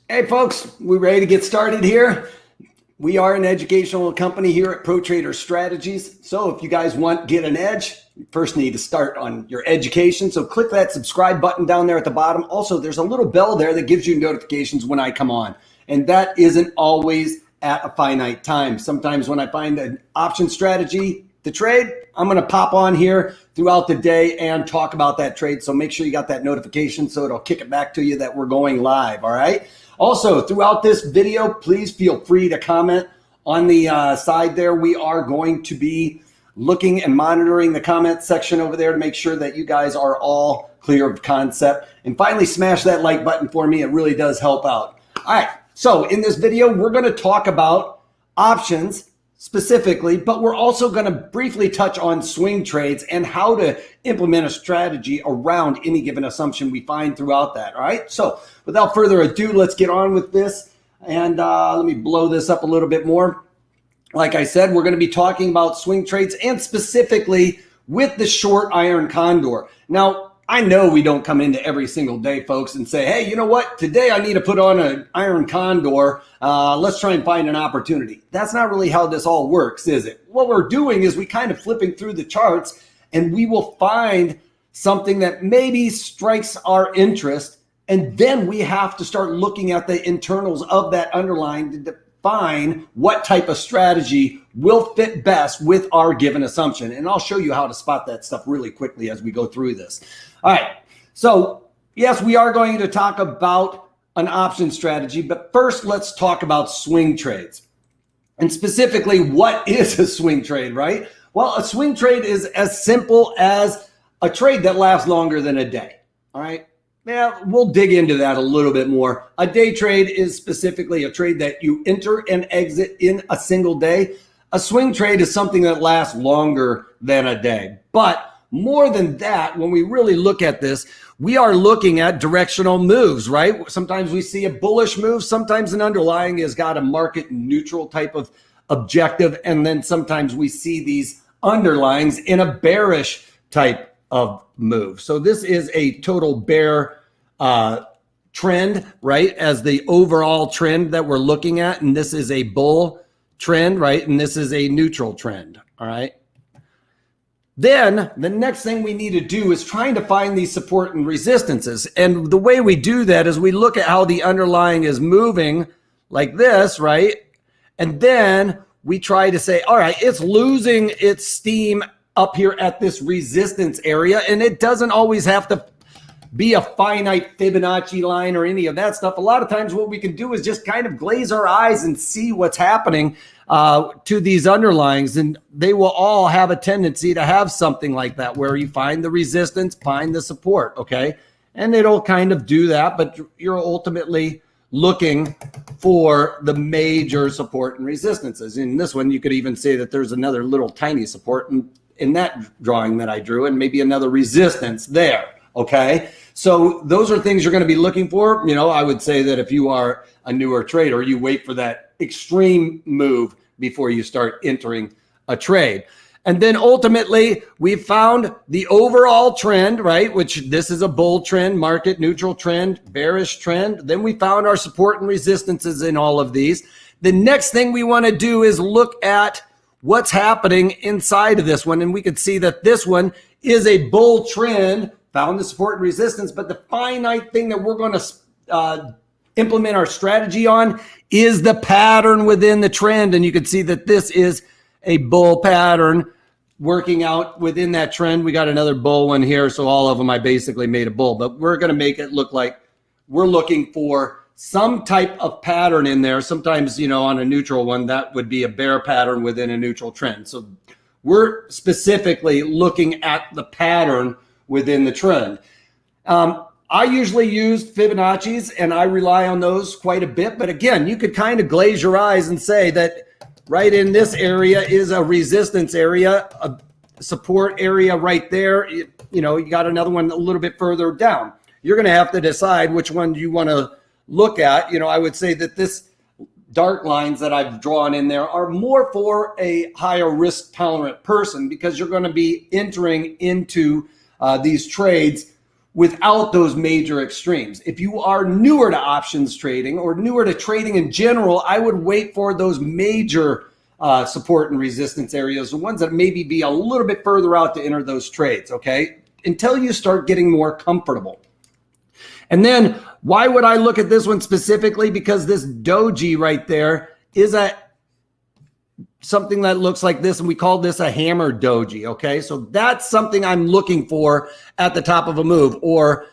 Hey folks, we ready to get started here? We are an educational company here at Pro Trader Strategies. So if you guys want to get an edge, you first need to start on your education. So click that subscribe button down there at the bottom. Also, there's a little bell there that gives you notifications when I come on. And that isn't always at a finite time. Sometimes when I find an option strategy to trade, I'm going to pop on here throughout the day and talk about that trade. So make sure you got that notification so it'll kick it back to you that we're going live. All right. Also, throughout this video, please feel free to comment on the side there. We are going to be looking and monitoring the comment section over there to make sure that you guys are all clear of concept. And finally, smash that like button for me. It really does help out. All right. So in this video, we're going to talk about options specifically, but we're also going to briefly touch on swing trades and how to implement a strategy around any given assumption we find throughout that. All right. So without further ado, let's get on with this. And let me blow this up a little bit more. Like I said, we're going to be talking about swing trades and specifically with the short iron condor. Now, I know we don't come into every single day, folks, and say, hey, you know what? Today I need to put on an iron condor. Let's try and find an opportunity. That's not really how this all works, is it? What we're doing is we kind of flipping through the charts and we will find something that maybe strikes our interest. And then we have to start looking at the internals of that underlying to define what type of strategy will fit best with our given assumption. And I'll show you how to spot that stuff really quickly as we go through this. All right. So yes, we are going to talk about an option strategy, but first let's talk about swing trades. And specifically, what is a swing trade, right? Well, a swing trade is as simple as a trade that lasts longer than a day. All right. Yeah, we'll dig into that a little bit more. A day trade is specifically a trade that you enter and exit in a single day. A swing trade is something that lasts longer than a day. But more than that, when we really look at this, we are looking at directional moves, right? Sometimes we see a bullish move. Sometimes an underlying has got a market neutral type of objective. And then sometimes we see these underlyings in a bearish type of move. So this is a total bear trend, right? As the overall trend that we're looking at. And this is a bull trend, right? And this is a neutral trend. All right. Then the next thing we need to do is trying to find these support and resistances. And the way we do that is we look at how the underlying is moving like this, right? And then we try to say, all right, it's losing its steam up here at this resistance area. And it doesn't always have to be a finite Fibonacci line or any of that stuff. A lot of times what we can do is just kind of glaze our eyes and see what's happening to these underlyings. And they will all have a tendency to have something like that where you find the resistance, find the support, okay? And it'll kind of do that, but you're ultimately looking for the major support and resistances. In this one, you could even say that there's another little tiny support in that drawing that I drew, and maybe another resistance there, okay? So those are things you're going to be looking for. You know, I would say that if you are a newer trader, you wait for that extreme move before you start entering a trade. And then ultimately, we found the overall trend, right, which this is a bull trend, market neutral trend, bearish trend. Then we found our support and resistances in all of these. The next thing we want to do is look at what's happening inside of this one. And we can see that this one is a bull trend, found the support and resistance, but the finite thing that we're going to implement our strategy on is the pattern within the trend. And you can see that this is a bull pattern working out within that trend. We got another bull one here. So all of them, I basically made a bull, but we're going to make it look like we're looking for some type of pattern in there. Sometimes, you know, on a neutral one, that would be a bear pattern within a neutral trend. So we're specifically looking at the pattern within the trend. I usually use Fibonacci's and I rely on those quite a bit. But again, you could kind of glaze your eyes and say that right in this area is a resistance area, a support area right there. You know, you got another one a little bit further down. You're going to have to decide which one you want to look at. You know, I would say that this dark lines that I've drawn in there are more for a higher risk tolerant person because you're going to be entering into these trades without those major extremes. If you are newer to options trading or newer to trading in general, I would wait for those major support and resistance areas, the ones that maybe be a little bit further out to enter those trades, okay? Until you start getting more comfortable. And then why would I look at this one specifically? Because this doji right there is something that looks like this, and we call this a hammer doji, okay? So that's something I'm looking for at the top of a move, or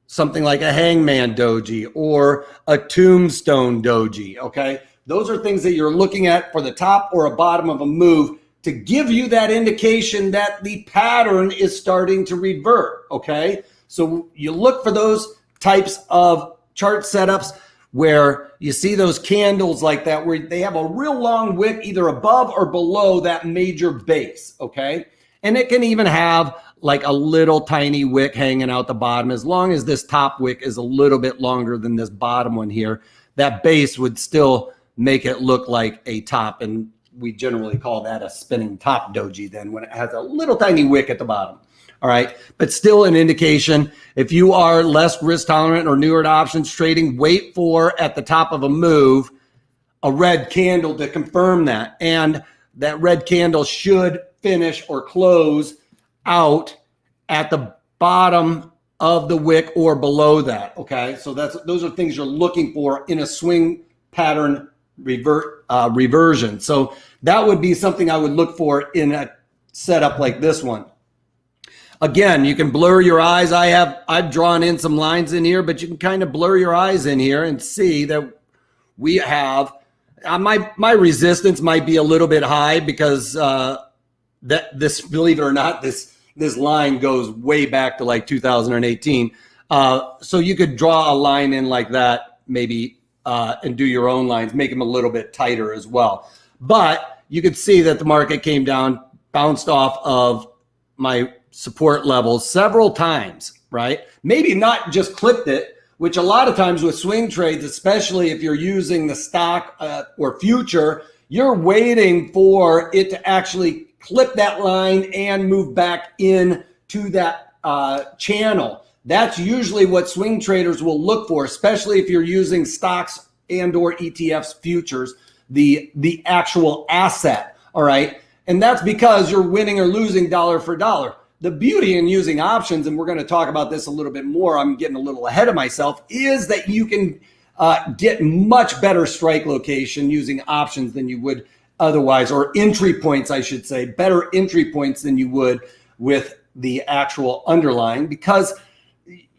something like a hangman doji or a tombstone doji, okay? Those are things that you're looking at for the top or a bottom of a move to give you that indication that the pattern is starting to revert, okay? So you look for those types of chart setups where you see those candles like that, where they have a real long wick either above or below that major base, okay? And it can even have like a little tiny wick hanging out the bottom. As long as this top wick is a little bit longer than this bottom one here, that base would still make it look like a top. And we generally call that a spinning top doji then, when it has a little tiny wick at the bottom. All right, but still an indication. If you are less risk tolerant or newer to options trading, wait for at the top of a move a red candle to confirm that. And that red candle should finish or close out at the bottom of the wick or below that, okay? So those are things you're looking for in a swing pattern reversion. So that would be something I would look for in a setup like this one. Again, you can blur your eyes. I've drawn in some lines in here, but you can kind of blur your eyes in here and see that we have my resistance might be a little bit high because this, believe it or not, this line goes way back to like 2018. So you could draw a line in like that maybe and do your own lines, make them a little bit tighter as well. But you could see that the market came down, bounced off of my support levels several times, right? Maybe not just clipped it, which a lot of times with swing trades, especially if you're using the stock or future, you're waiting for it to actually clip that line and move back in to that channel. That's usually what swing traders will look for, especially if you're using stocks and or ETFs futures, the actual asset, all right? And that's because you're winning or losing dollar for dollar. The beauty in using options, and we're going to talk about this a little bit more, I'm getting a little ahead of myself, is that you can get much better strike location using options than you would otherwise, or entry points, I should say, better entry points than you would with the actual underlying, because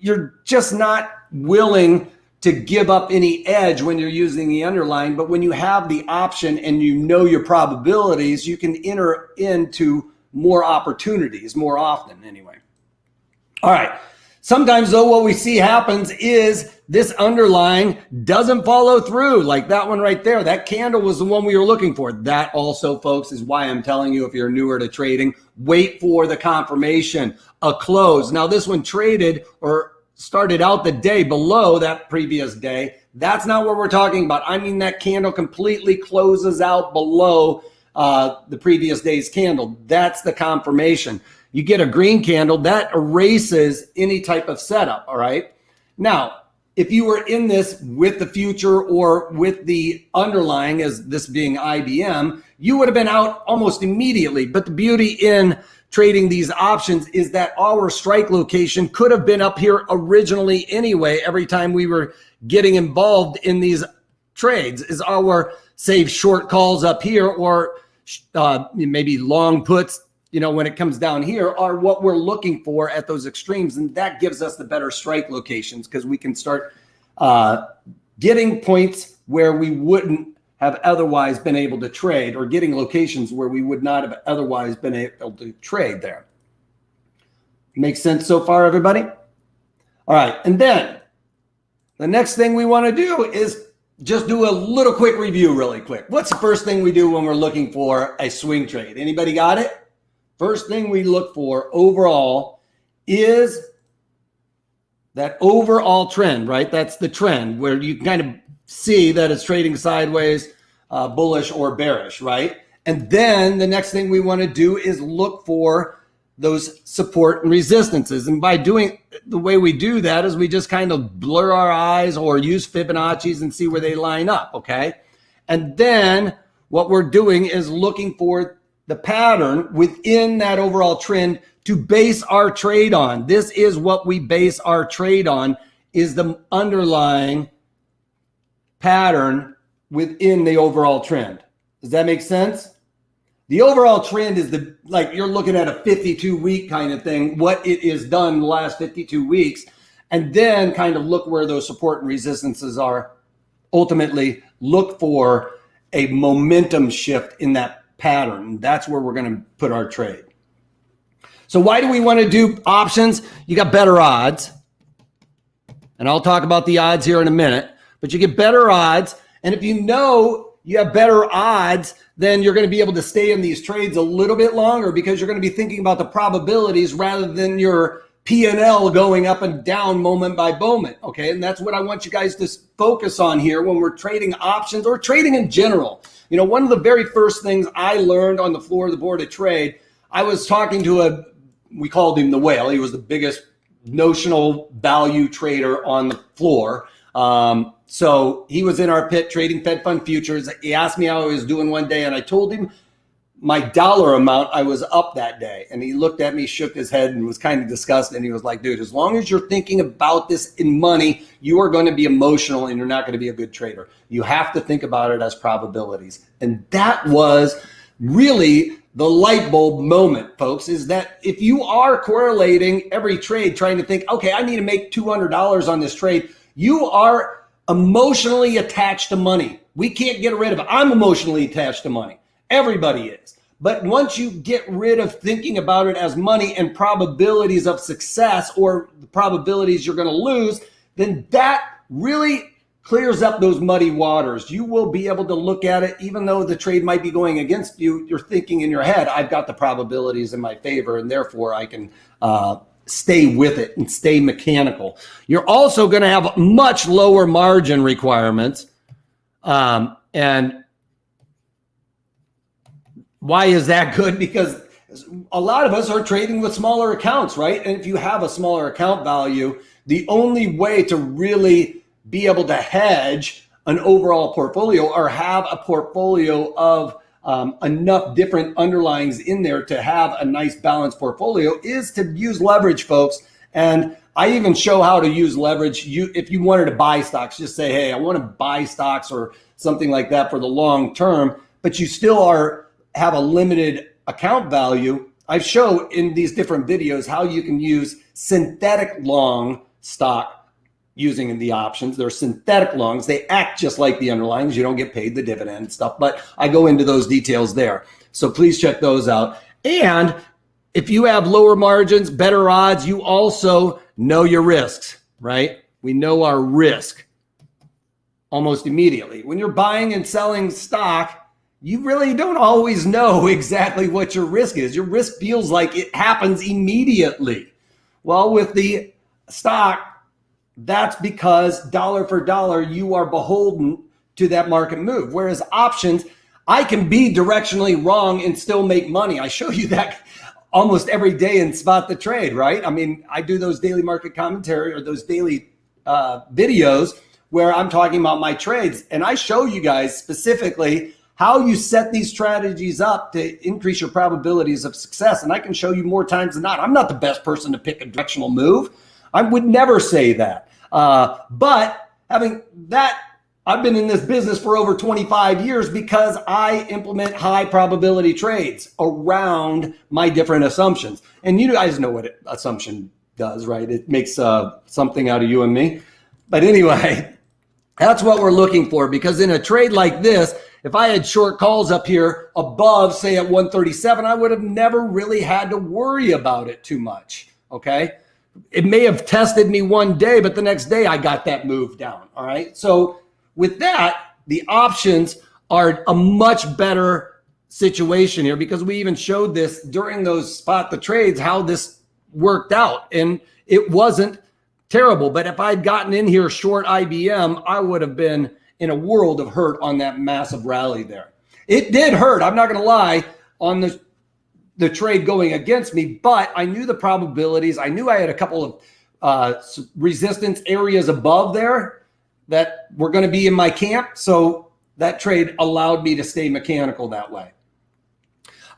you're just not willing to give up any edge when you're using the underlying. But when you have the option and you know your probabilities, you can enter into more opportunities more often anyway. All right. Sometimes though, what we see happens is this underlying doesn't follow through, like that one right there. That candle was the one we were looking for. That also, folks, is why I'm telling you, if you're newer to trading, wait for the confirmation, a close. Now this one traded or started out the day below that previous day. That's not what we're talking about. I mean, that candle completely closes out below the previous day's candle. That's the confirmation. You get a green candle, that erases any type of setup, all right? Now, if you were in this with the future or with the underlying, as this being IBM, you would have been out almost immediately. But the beauty in trading these options is that our strike location could have been up here originally anyway. Every time we were getting involved in these trades is our, say, short calls up here, or maybe long puts, you know, when it comes down here, are what we're looking for at those extremes. And that gives us the better strike locations, because we can start getting points where we wouldn't have otherwise been able to trade, or getting locations where we would not have otherwise been able to trade there. Makes sense so far, everybody? All right. And then the next thing we want to do is just do a little quick review really quick. What's the first thing we do when we're looking for a swing trade? Anybody got it? First thing we look for overall is that overall trend, right? That's the trend where you kind of see that it's trading sideways, bullish or bearish, right? And then the next thing we want to do is look for those support and resistances. And by doing the way we do that is we just kind of blur our eyes or use Fibonacci's and see where they line up, okay? And then what we're doing is looking for the pattern within that overall trend to base our trade on. This is what we base our trade on, is the underlying pattern within the overall trend. Does that make sense? The overall trend is like you're looking at a 52-week kind of thing, what it is done the last 52 weeks, and then kind of look where those support and resistances are. Ultimately, look for a momentum shift in that pattern. That's where we're going to put our trade. So why do we want to do options? You got better odds. And I'll talk about the odds here in a minute, but you get better odds. And if you know you have better odds, then you're going to be able to stay in these trades a little bit longer because you're going to be thinking about the probabilities rather than your P&L going up and down moment by moment, okay? And that's what I want you guys to focus on here when we're trading options or trading in general. You know, one of the very first things I learned on the floor of the board of trade, I was talking to we called him the whale. He was the biggest notional value trader on the floor. So he was in our pit trading Fed fund futures. He asked me how I was doing one day, and I told him my dollar amount I was up that day. And he looked at me, shook his head, and was kind of disgusted. And he was like, dude, as long as you're thinking about this in money, you are going to be emotional and you're not going to be a good trader. You have to think about it as probabilities. And that was really the light bulb moment, folks, is that if you are correlating every trade, trying to think, okay, I need to make $200 on this trade, you are emotionally attached to money. We can't get rid of it. I'm emotionally attached to money. Everybody is. But once you get rid of thinking about it as money and probabilities of success or the probabilities you're going to lose, then that really clears up those muddy waters. You will be able to look at it, even though the trade might be going against you, you're thinking in your head, I've got the probabilities in my favor, and therefore I can stay with it and stay mechanical. You're also going to have much lower margin requirements. And why is that good? Because a lot of us are trading with smaller accounts, right? And if you have a smaller account value, the only way to really be able to hedge an overall portfolio or have a portfolio of enough different underlyings in there to have a nice balanced portfolio is to use leverage, folks. And I even show how to use leverage. If you wanted to buy stocks, just say, hey, I want to buy stocks or something like that for the long term, but you still have a limited account value. I show in these different videos how you can use synthetic long stock using the options. They're synthetic longs. They act just like the underlyings. You don't get paid the dividend stuff, but I go into those details there. So please check those out. And if you have lower margins, better odds, you also know your risks, right? We know our risk almost immediately. When you're buying and selling stock, you really don't always know exactly what your risk is. Your risk feels like it happens immediately. Well, with the stock, that's because dollar for dollar, you are beholden to that market move. Whereas options, I can be directionally wrong and still make money. I show you that almost every day in Spot the Trade, right? I mean, I do those daily market commentary or those daily videos where I'm talking about my trades. And I show you guys specifically how you set these strategies up to increase your probabilities of success. And I can show you more times than not. I'm not the best person to pick a directional move. I would never say that. But having that, I've been in this business for over 25 years because I implement high probability trades around my different assumptions. And you guys know what assumption does, right? It makes something out of you and me. But anyway, that's what we're looking for, because in a trade like this, if I had short calls up here above, say at 137, I would have never really had to worry about it too much, okay? It may have tested me one day, but the next day I got that move down, all right? So with that, the options are a much better situation here, because we even showed this during those Spot the Trades, how this worked out. And it wasn't terrible, but if I'd gotten in here short IBM, I would have been in a world of hurt on that massive rally there. It did hurt, I'm not gonna lie, on the the trade going against me, but I knew the probabilities. I knew I had a couple of resistance areas above there that were going to be in my camp. So that trade allowed me to stay mechanical that way.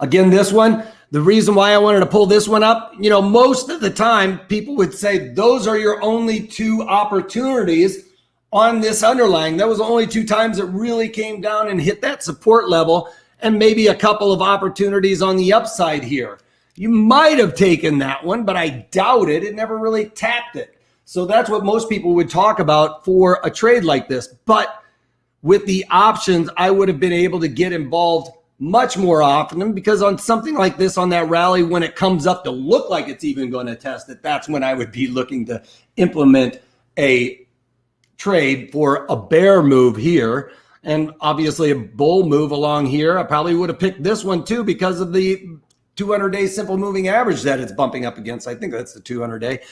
Again, this one, the reason why I wanted to pull this one up, you know, most of the time people would say those are your only two opportunities on this underlying. That was the only two times it really came down and hit that support level, and maybe a couple of opportunities on the upside here. You might have taken that one, but I doubt it. It never really tapped it. So that's what most people would talk about for a trade like this. But with the options, I would have been able to get involved much more often, because on something like this, on that rally, when it comes up to look like it's even going to test it, that's when I would be looking to implement a trade for a bear move here. And obviously a bull move along here. I probably would have picked this one too because of the 200-day simple moving average that it's bumping up against. I think that's the 200-day.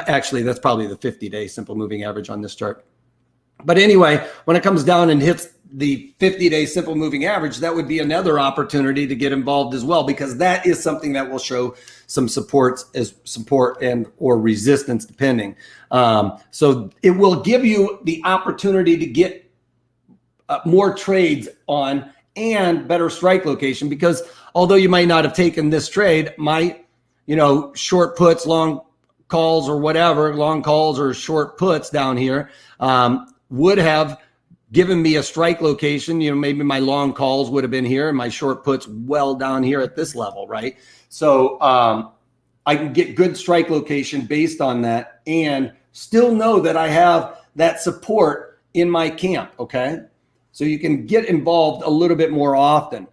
Actually, that's probably the 50-day simple moving average on this chart. But anyway, when it comes down and hits the 50-day simple moving average, that would be another opportunity to get involved as well, because that is something that will show some support and or resistance depending. So it will give you the opportunity to get more trades on and better strike location, because although you might not have taken this trade, my, you know, short puts, long calls or whatever, long calls or short puts down here would have given me a strike location. You know, maybe my long calls would have been here and my short puts well down here at this level, right? So I can get good strike location based on that and still know that I have that support in my camp, okay? So you can get involved a little bit more often.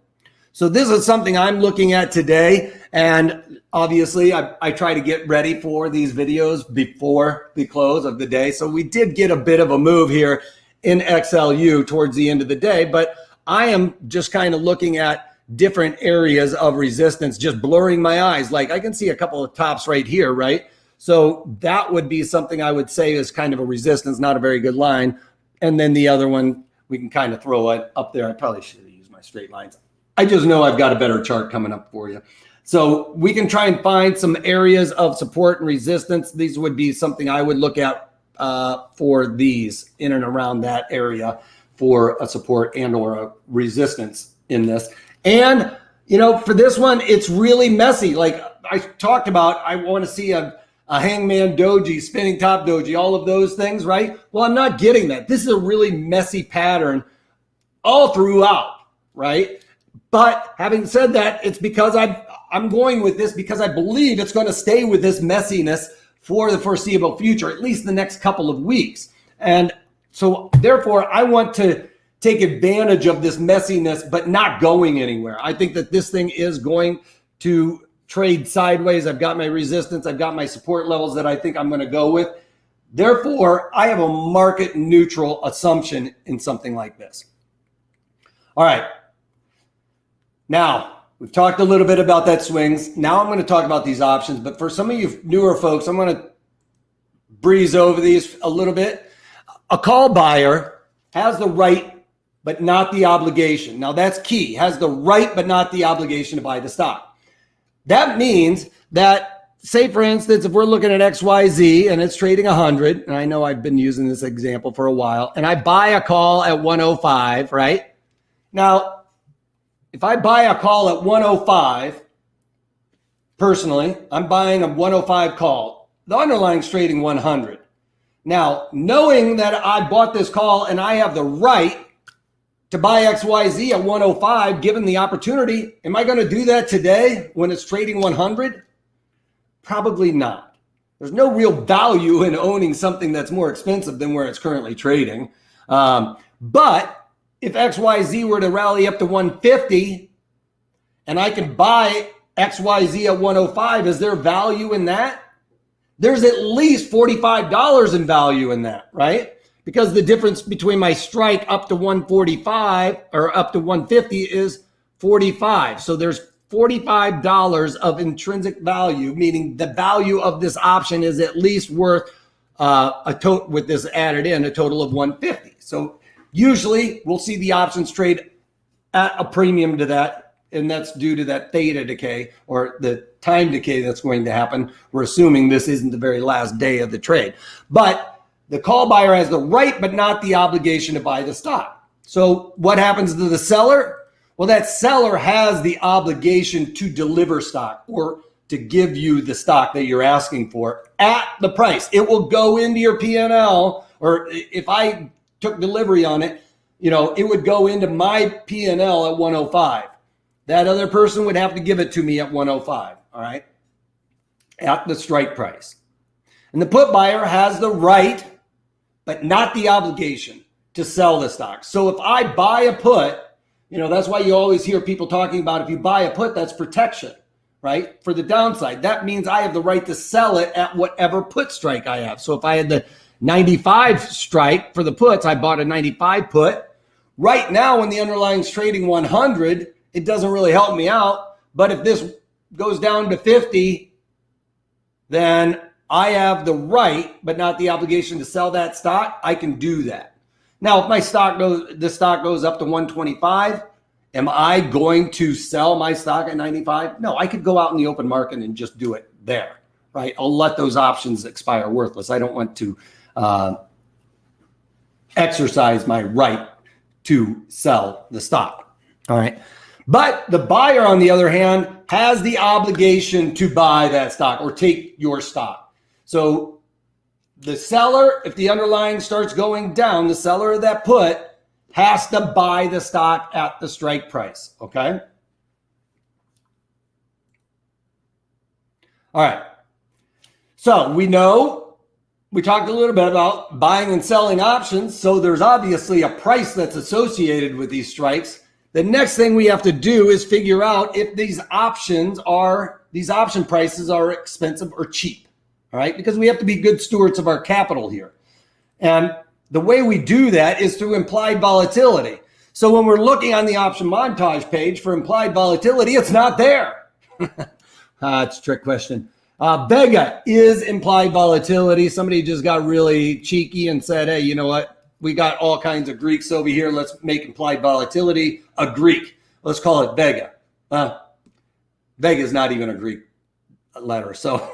So this is something I'm looking at today, and obviously I try to get ready for these videos before the close of the day. So we did get a bit of a move here in XLU towards the end of the day, but I am just kind of looking at different areas of resistance, just blurring my eyes. Like I can see a couple of tops right here, right? So that would be something I would say is kind of a resistance, not a very good line. And then the other one, we can kind of throw it up there. I probably should have used my straight lines. I just know I've got a better chart coming up for you. So we can try and find some areas of support and resistance. These would be something I would look at for these in and around that area for a support and or a resistance in this. And, you know, for this one, it's really messy. Like I talked about, I want to see a hangman doji, spinning top doji, all of those things, right? Well, I'm not getting that. This is a really messy pattern all throughout, right? But having said that, it's because I'm going with this because I believe it's going to stay with this messiness for the foreseeable future, at least the next couple of weeks. And so therefore, I want to take advantage of this messiness, but not going anywhere. I think that this thing is going to trade sideways. I've got my resistance. I've got my support levels that I think I'm going to go with. Therefore, I have a market neutral assumption in something like this. All right. Now, we've talked a little bit about that swings. Now I'm going to talk about these options. But for some of you newer folks, I'm going to breeze over these a little bit. A call buyer has the right but not the obligation. Now that's key. Has the right but not the obligation to buy the stock. That means that, say for instance, if we're looking at XYZ and it's trading 100, and I know I've been using this example for a while, and I buy a call at 105, right? Now, if I buy a call at 105, personally, I'm buying a 105 call. The underlying's trading 100. Now, knowing that I bought this call and I have the right to buy XYZ at 105, given the opportunity, am I going to do that today when it's trading 100? Probably not. There's no real value in owning something that's more expensive than where it's currently trading. But if XYZ were to rally up to 150 and I could buy XYZ at 105, is there value in that? There's at least $45 in value in that, right? Because the difference between my strike up to 145 or up to 150 is 45. So there's $45 of intrinsic value, meaning the value of this option is at least worth with this added in a total of 150. So usually we'll see the options trade at a premium to that and that's due to that theta decay or the time decay that's going to happen. We're assuming this isn't the very last day of the trade. But the call buyer has the right but not the obligation to buy the stock. So what happens to the seller? Well, that seller has the obligation to deliver stock or to give you the stock that you're asking for at the price. It will go into your P&L, or if I took delivery on it, it would go into my P&L at 105. That other person would have to give it to me at 105, all right, at the strike price. And the put buyer has the right, but not the obligation to sell the stock. So if I buy a put, that's why you always hear people talking about if you buy a put, that's protection, right? For the downside. That means I have the right to sell it at whatever put strike I have. So if I had the 95 strike for the puts, I bought a 95 put. Right now, when the underlying is trading 100, it doesn't really help me out. But if this goes down to 50, then I have the right, but not the obligation to sell that stock. I can do that. Now, if the stock goes up to 125, am I going to sell my stock at 95? No, I could go out in the open market and just do it there, right? I'll let those options expire worthless. I don't want to exercise my right to sell the stock, all right? But the buyer, on the other hand, has the obligation to buy that stock or take your stock. So the seller, if the underlying starts going down, the seller of that put has to buy the stock at the strike price, okay? All right. So we talked a little bit about buying and selling options. So there's obviously a price that's associated with these strikes. The next thing we have to do is figure out if these option prices are expensive or cheap, all right? Because we have to be good stewards of our capital here. And the way we do that is through implied volatility. So when we're looking on the option montage page for implied volatility, it's not there. It's a trick question. Vega is implied volatility. Somebody just got really cheeky and said, hey, you know what? We got all kinds of Greeks over here. Let's make implied volatility a Greek. Let's call it Vega. Vega is not even a Greek letter. So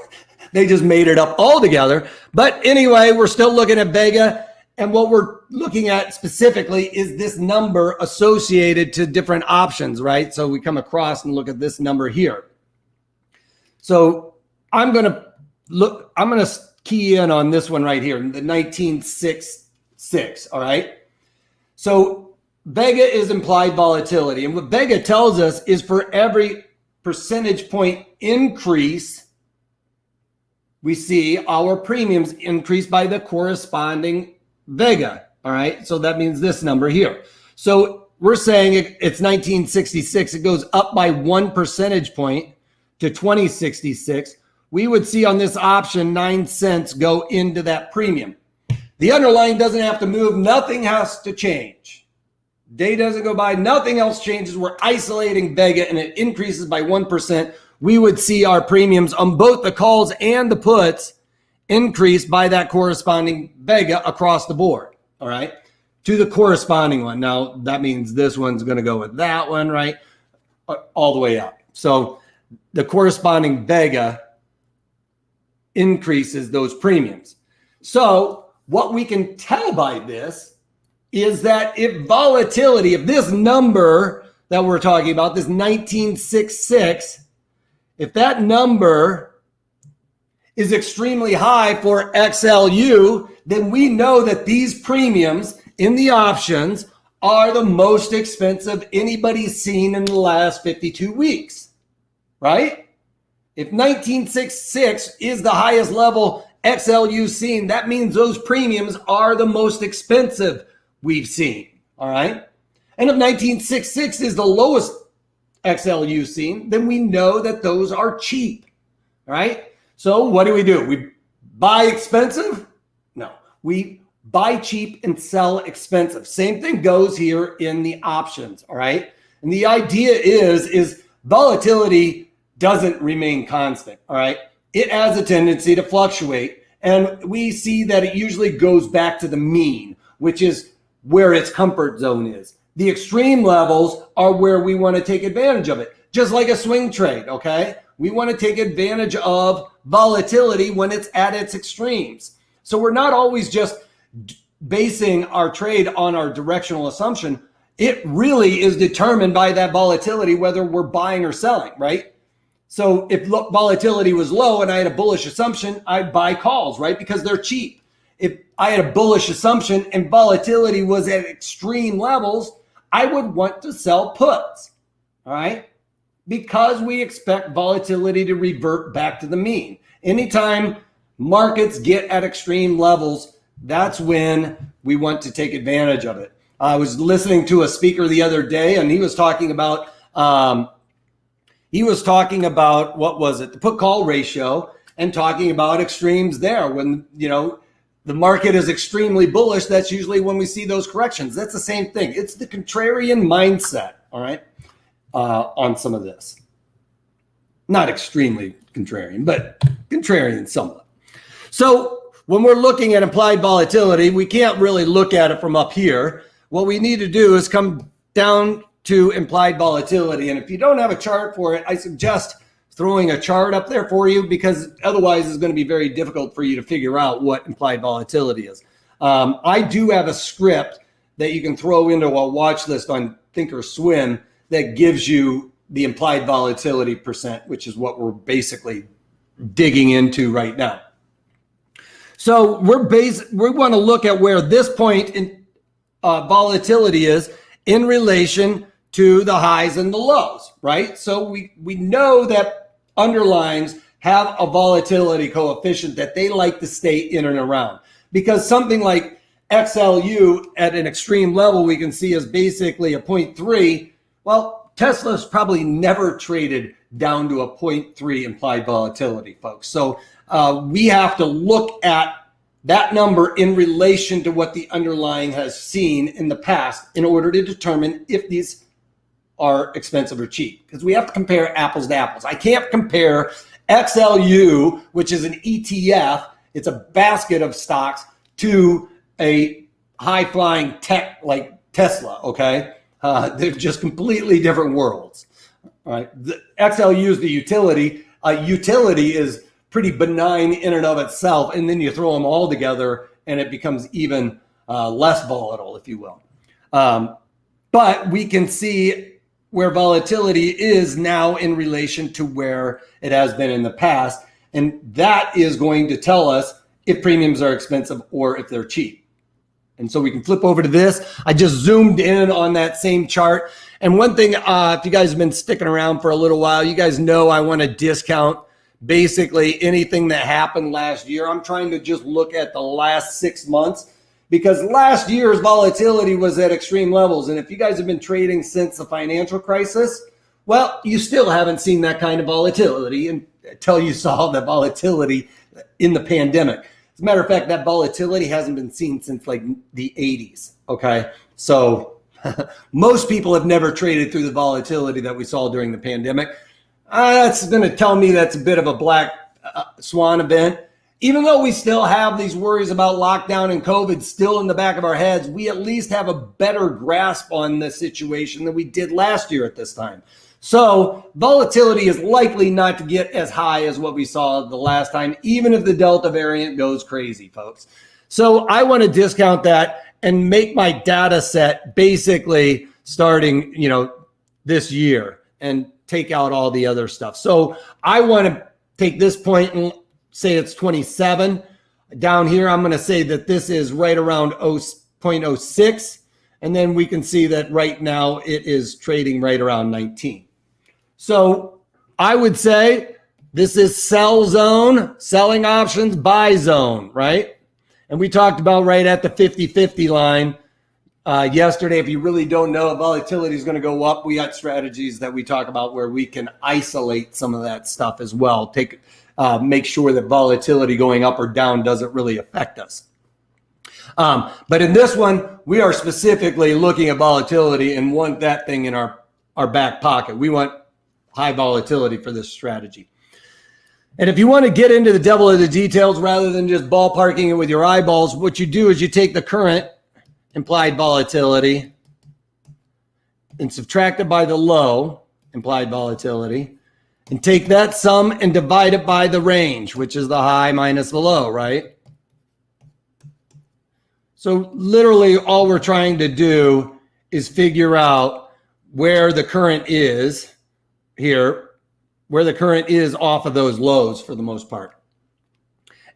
they just made it up altogether. But anyway, we're still looking at Vega. And what we're looking at specifically is this number associated to different options, right? So we come across and look at this number here. So I'm going to key in on this one right here, the 1966, all right? So Vega is implied volatility. And what Vega tells us is for every percentage point increase, we see our premiums increase by the corresponding Vega, all right? So that means this number here. So we're saying it's 1966. It goes up by 1 percentage point to 2066. We would see on this option 9 cents go into that premium. The underlying doesn't have to move. Nothing has to change. Day doesn't go by. Nothing else changes. We're isolating Vega and it increases by 1%. We would see our premiums on both the calls and the puts increase by that corresponding Vega across the board, all right, to the corresponding one. Now, that means this one's going to go with that one, right, all the way up. So the corresponding Vega increases those premiums. So what we can tell by this is that if this number that we're talking about, this 1966, if that number is extremely high for XLU, then we know that these premiums in the options are the most expensive anybody's seen in the last 52 weeks, right? If 1966 is the highest level XLU seen, that means those premiums are the most expensive we've seen, all right? And if 1966 is the lowest XLU seen, then we know that those are cheap, right? So what do? We buy expensive? No, we buy cheap and sell expensive. Same thing goes here in the options, all right? And the idea is volatility doesn't remain constant, all right? It has a tendency to fluctuate, and we see that it usually goes back to the mean, which is where its comfort zone is. The extreme levels are where we want to take advantage of it. Just like a swing trade, okay? We want to take advantage of volatility when it's at its extremes. So we're not always just basing our trade on our directional assumption. It really is determined by that volatility, whether we're buying or selling, right? So if volatility was low and I had a bullish assumption, I'd buy calls, right? Because they're cheap. If I had a bullish assumption and volatility was at extreme levels, I would want to sell puts, all right? Because we expect volatility to revert back to the mean. Anytime markets get at extreme levels, that's when we want to take advantage of it. I was listening to a speaker the other day, and he was talking about what was it, the put call ratio, and talking about extremes there. When the market is extremely bullish, that's usually when we see those corrections. That's the same thing. It's the contrarian mindset, all right, on some of this. Not extremely contrarian, but contrarian somewhat. So when we're looking at implied volatility, we can't really look at it from up here. What we need to do is come down to implied volatility. And if you don't have a chart for it, I suggest throwing a chart up there for you, because otherwise it's going to be very difficult for you to figure out what implied volatility is. I do have a script that you can throw into a watch list on Thinkorswim that gives you the implied volatility percent, which is what we're basically digging into right now. So we want to look at where this point in volatility is in relation to the highs and the lows, right? So we know that underlyings have a volatility coefficient that they like to stay in and around, because something like XLU at an extreme level we can see is basically a 0.3. Well, Tesla's probably never traded down to a 0.3 implied volatility, folks. So we have to look at that number in relation to what the underlying has seen in the past in order to determine if these are expensive or cheap, because we have to compare apples to apples. I can't compare XLU, which is an ETF, it's a basket of stocks, to a high-flying tech like Tesla, okay? They're just completely different worlds. All right, the XLU is the utility. Utility is pretty benign in and of itself, and then you throw them all together and it becomes even less volatile, if you will. But we can see where volatility is now in relation to where it has been in the past, and that is going to tell us if premiums are expensive or if they're cheap. And so we can flip over to this. I just zoomed in on that same chart. And one thing, if you guys have been sticking around for a little while, you guys know I want to discount basically anything that happened last year. I'm trying to just look at the last 6 months, because last year's volatility was at extreme levels. And if you guys have been trading since the financial crisis, well, you still haven't seen that kind of volatility until you saw the volatility in the pandemic. As a matter of fact, that volatility hasn't been seen since like the 80s, okay? So most people have never traded through the volatility that we saw during the pandemic. That's going to tell me that's a bit of a black swan event. Even though we still have these worries about lockdown and COVID still in the back of our heads, we at least have a better grasp on the situation than we did last year at this time. So volatility is likely not to get as high as what we saw the last time, even if the Delta variant goes crazy, folks. So I want to discount that and make my data set basically starting, this year, and take out all the other stuff. So I want to take this point and say it's 27. Down here, I'm going to say that this is right around 0.06. And then we can see that right now it is trading right around 19. So I would say this is sell zone, selling options, buy zone, right? And we talked about right at the 50-50 line yesterday. If you really don't know if volatility is going to go up, we got strategies that we talk about where we can isolate some of that stuff as well. Make sure that volatility going up or down doesn't really affect us. But in this one, we are specifically looking at volatility and want that thing in our back pocket. We want high volatility for this strategy. And if you want to get into the devil of the details rather than just ballparking it with your eyeballs, what you do is you take the current implied volatility and subtract it by the low, implied volatility, and take that sum and divide it by the range, which is the high minus the low, right? So literally all we're trying to do is figure out where the current is here, where the current is off of those lows for the most part.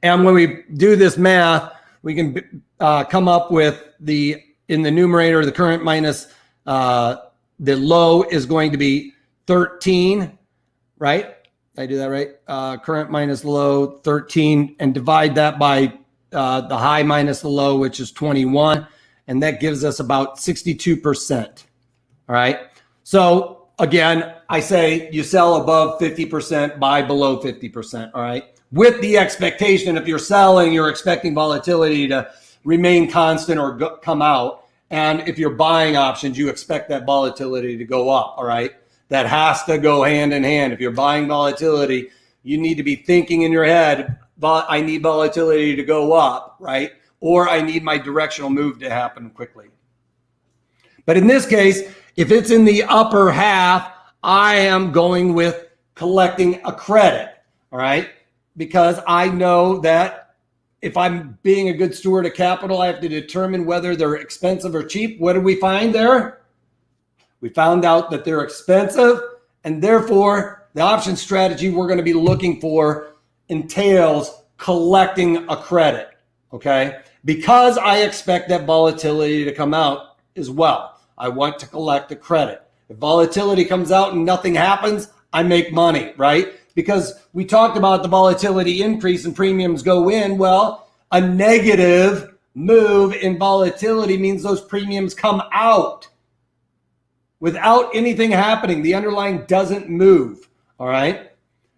And when we do this math, we can come up with in the numerator, the current minus the low is going to be 13, right? Did I do that right? Current minus low, 13, and divide that by the high minus the low, which is 21. And that gives us about 62%. All right. So again, I say you sell above 50%, buy below 50%. All right. With the expectation, if you're selling, you're expecting volatility to remain constant or come out. And if you're buying options, you expect that volatility to go up. All right. That has to go hand in hand. If you're buying volatility, you need to be thinking in your head, I need volatility to go up, right? Or I need my directional move to happen quickly. But in this case, if it's in the upper half, I am going with collecting a credit, all right? Because I know that if I'm being a good steward of capital, I have to determine whether they're expensive or cheap. What did we find there? We found out that they're expensive, and therefore the option strategy we're going to be looking for entails collecting a credit, okay? Because I expect that volatility to come out as well. I want to collect a credit. If volatility comes out and nothing happens, I make money, right? Because we talked about the volatility increase and premiums go in. Well, a negative move in volatility means those premiums come out without anything happening. The underlying doesn't move, all right?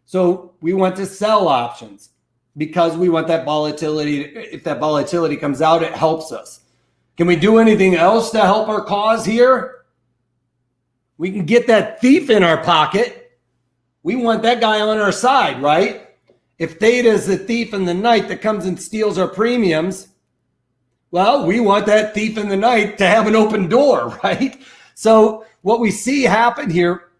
So we want to sell options because we want that volatility. If that volatility comes out, it helps us. Can we do anything else to help our cause here? We can get that thief in our pocket. We want that guy on our side, right? If Theta is the thief in the night that comes and steals our premiums, well, we want that thief in the night to have an open door, right? So what we see happen here,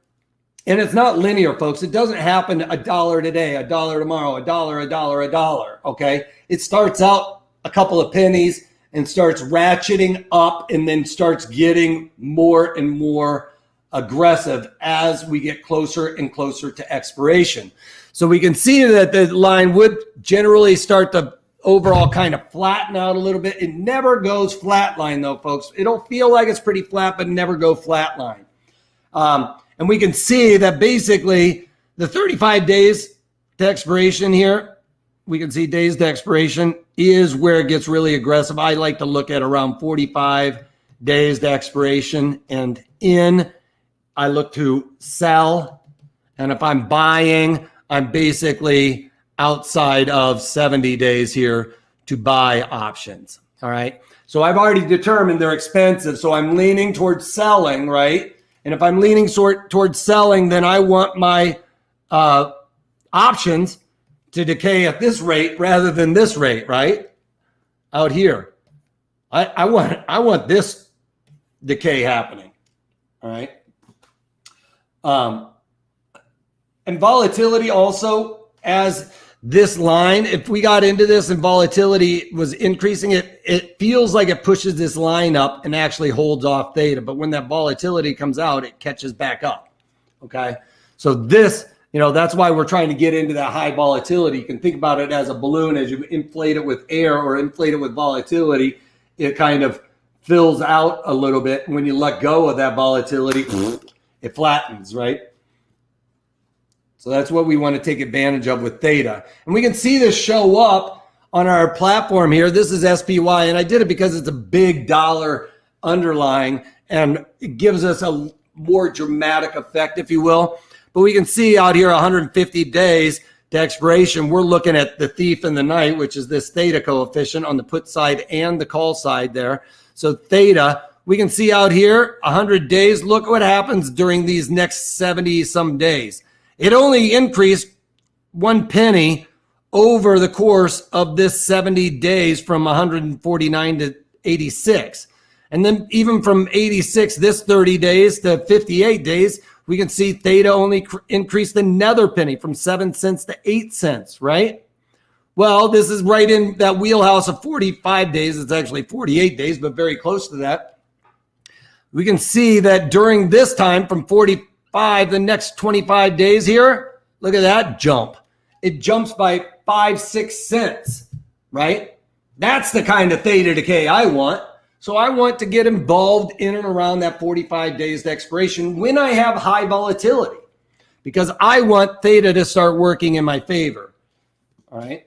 and it's not linear, folks. It doesn't happen $1 today, $1 tomorrow, $1, okay? It starts out a couple of pennies and starts ratcheting up and then starts getting more and more aggressive as we get closer and closer to expiration. So we can see that the line would generally start to overall kind of flatten out a little bit. It never goes flatline though, folks. It'll feel like it's pretty flat, but never go flatline. And we can see that basically the 35 days to expiration here, we can see days to expiration is where it gets really aggressive. I like to look at around 45 days to expiration, and I look to sell. And if I'm buying, I'm basically outside of 70 days here to buy options. All right. So I've already determined they're expensive. So I'm leaning towards selling, right? And if I'm leaning towards selling, then I want my options to decay at this rate rather than this rate, right? Out here. I want this decay happening. All right. And volatility also, as this line, if we got into this and volatility was increasing, it feels like it pushes this line up and actually holds off Theta. But when that volatility comes out, it catches back up. Okay. So this, that's why we're trying to get into that high volatility. You can think about it as a balloon. As you inflate it with air or inflate it with volatility, it kind of fills out a little bit. And when you let go of that volatility, it flattens, right? So that's what we want to take advantage of with Theta. And we can see this show up on our platform here. This is SPY, and I did it because it's a big dollar underlying, and it gives us a more dramatic effect, if you will. But we can see out here 150 days to expiration. We're looking at the thief in the night, which is this Theta coefficient on the put side and the call side there. So Theta, we can see out here 100 days. Look what happens during these next 70 some days. It only increased 1 penny over the course of this 70 days from 149 to 86. And then even from 86, this 30 days to 58 days, we can see theta only increased another penny from 7 cents to 8 cents, right? Well, this is right in that wheelhouse of 45 days. It's actually 48 days, but very close to that. We can see that during this time from 45, the next 25 days here, look at that jump. It jumps by 5-6 cents, right? That's the kind of theta decay I want. So I want to get involved in and around that 45 days to expiration when I have high volatility, because I want theta to start working in my favor. All right.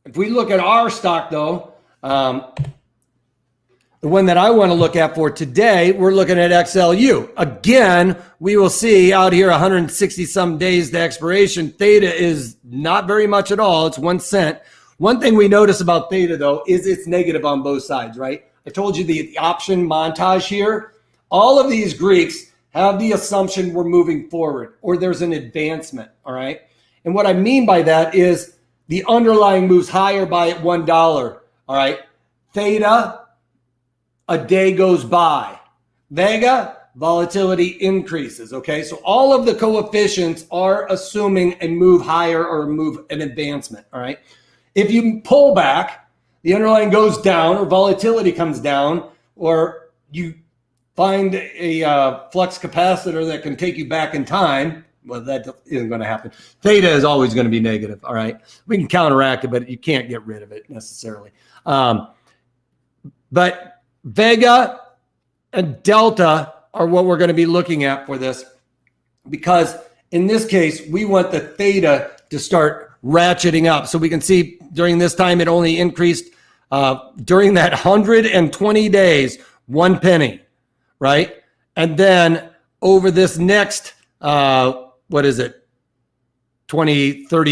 If we look at our stock though, the one that I want to look at for today, we're looking at XLU. Again, we will see out here 160 some days to expiration. Theta is not very much at all. It's 1 cent. One thing we notice about theta though is it's negative on both sides, right? I told you the option montage here. All of these Greeks have the assumption we're moving forward or there's an advancement, all right? And what I mean by that is the underlying moves higher by $1, all right? Theta, a day goes by. Vega, volatility increases, okay? So all of the coefficients are assuming a move higher or an advancement, all right? If you pull back, the underlying goes down or volatility comes down, or you find a flux capacitor that can take you back in time, well, that isn't going to happen. Theta is always going to be negative, all right? We can counteract it, but you can't get rid of it necessarily. But Vega and Delta are what we're going to be looking at for this, because in this case, we want the theta to start ratcheting up. So we can see during this time, it only increased during that 120 days, 1 penny, right? And then over this next, 30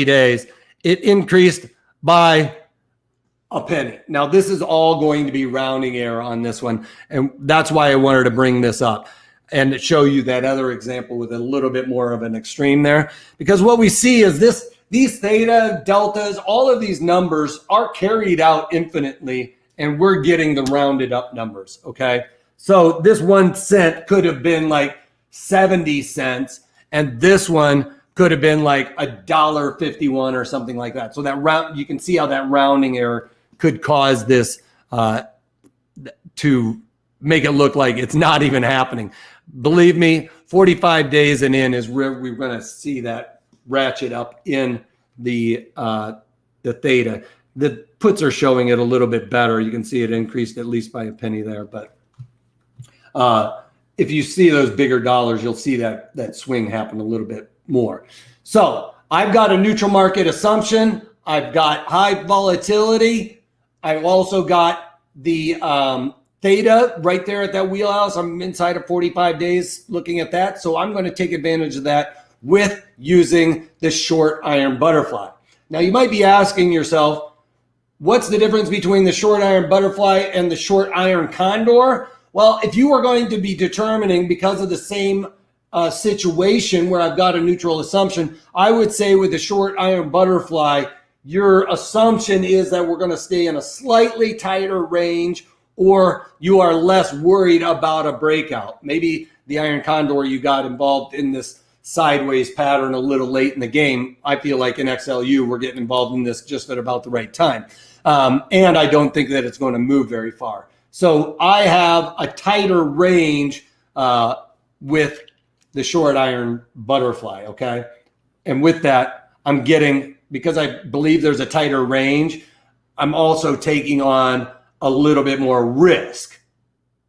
days, it increased by a penny. Now, this is all going to be rounding error on this one, and that's why I wanted to bring this up and show you that other example with a little bit more of an extreme there. Because what we see is these theta, deltas, all of these numbers are carried out infinitely, and we're getting the rounded up numbers, okay? So this 1 cent could have been like 70 cents, and this one could have been like $1.51 or something like that. So that round, you can see how that rounding error could cause this to make it look like it's not even happening. Believe me, 45 days and in is where we're going to see that ratchet up in the theta. The puts are showing it a little bit better. You can see it increased at least by a penny there. But if you see those bigger dollars, you'll see that swing happen a little bit more. So I've got a neutral market assumption. I've got high volatility. I've also got the theta right there at that wheelhouse. I'm inside of 45 days looking at that. So I'm going to take advantage of that with using the short iron butterfly. Now you might be asking yourself, what's the difference between the short iron butterfly and the short iron condor? Well, if you were going to be determining because of the same situation where I've got a neutral assumption, I would say with the short iron butterfly, your assumption is that we're going to stay in a slightly tighter range, or you are less worried about a breakout. Maybe the iron condor, you got involved in this sideways pattern a little late in the game. I feel like in XLU, we're getting involved in this just at about the right time. And I don't think that it's going to move very far. So I have a tighter range with the short iron butterfly, okay? And with that, I'm getting, because I believe there's a tighter range, I'm also taking on a little bit more risk,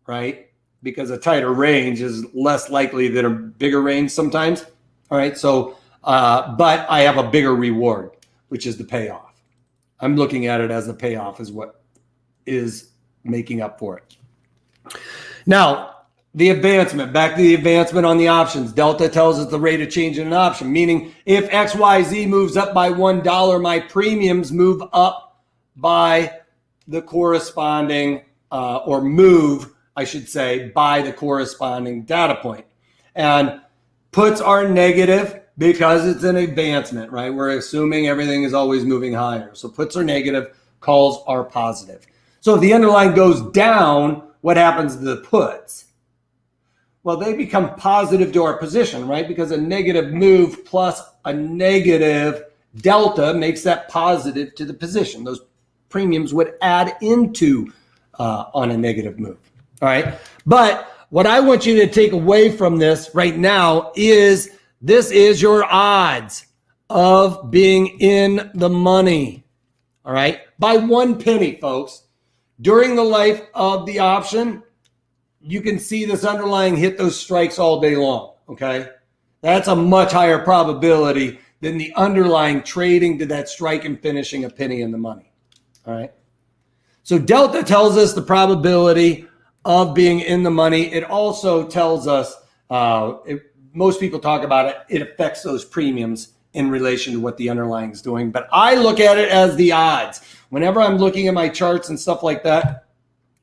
right? Because a tighter range is less likely than a bigger range sometimes, all right? So, but I have a bigger reward, which is the payoff. I'm looking at it as the payoff is what is making up for it. Now, the advancement, back to the advancement on the options. Delta tells us the rate of change in an option, meaning if XYZ moves up by $1, my premiums move up by the corresponding, or move, I should say, by the corresponding data point. And puts are negative because it's an advancement, right? We're assuming everything is always moving higher. So puts are negative, calls are positive. So if the underlying goes down, what happens to the puts? Well, they become positive to our position, right? Because a negative move plus a negative delta makes that positive to the position. Those premiums would add into on a negative move. All right. But what I want you to take away from this right now is this is your odds of being in the money. All right. By 1 penny, folks. During the life of the option, you can see this underlying hit those strikes all day long. Okay. That's a much higher probability than the underlying trading to that strike and finishing a penny in the money. All right. So delta tells us the probability of being in the money. It also tells us, most people talk about it, it affects those premiums in relation to what the underlying is doing. But I look at it as the odds. Whenever I'm looking at my charts and stuff like that,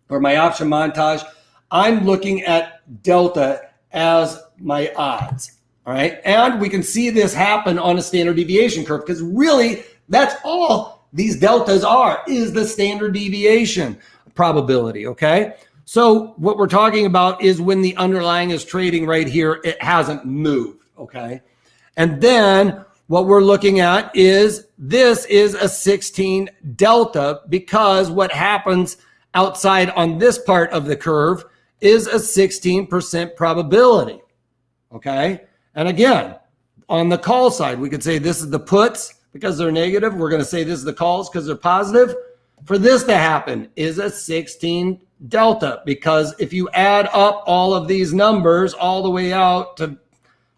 or my option montage, I'm looking at delta as my odds. All right. And we can see this happen on a standard deviation curve because really that's all these deltas are, is the standard deviation probability. Okay. So what we're talking about is when the underlying is trading right here, it hasn't moved. Okay. And then what we're looking at is this is a 16 delta because what happens outside on this part of the curve is a 16% probability. Okay. And again, on the call side, we could say this is the puts because they're negative. We're going to say this is the calls because they're positive. For this to happen is a 16 delta because if you add up all of these numbers all the way out to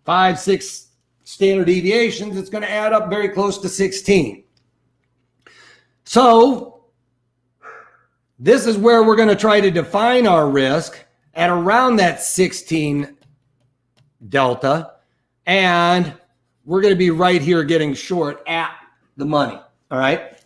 5, 6 standard deviations, it's going to add up very close to 16. So this is where we're going to try to define our risk at around that 16 delta. And we're going to be right here getting short at the money. All right.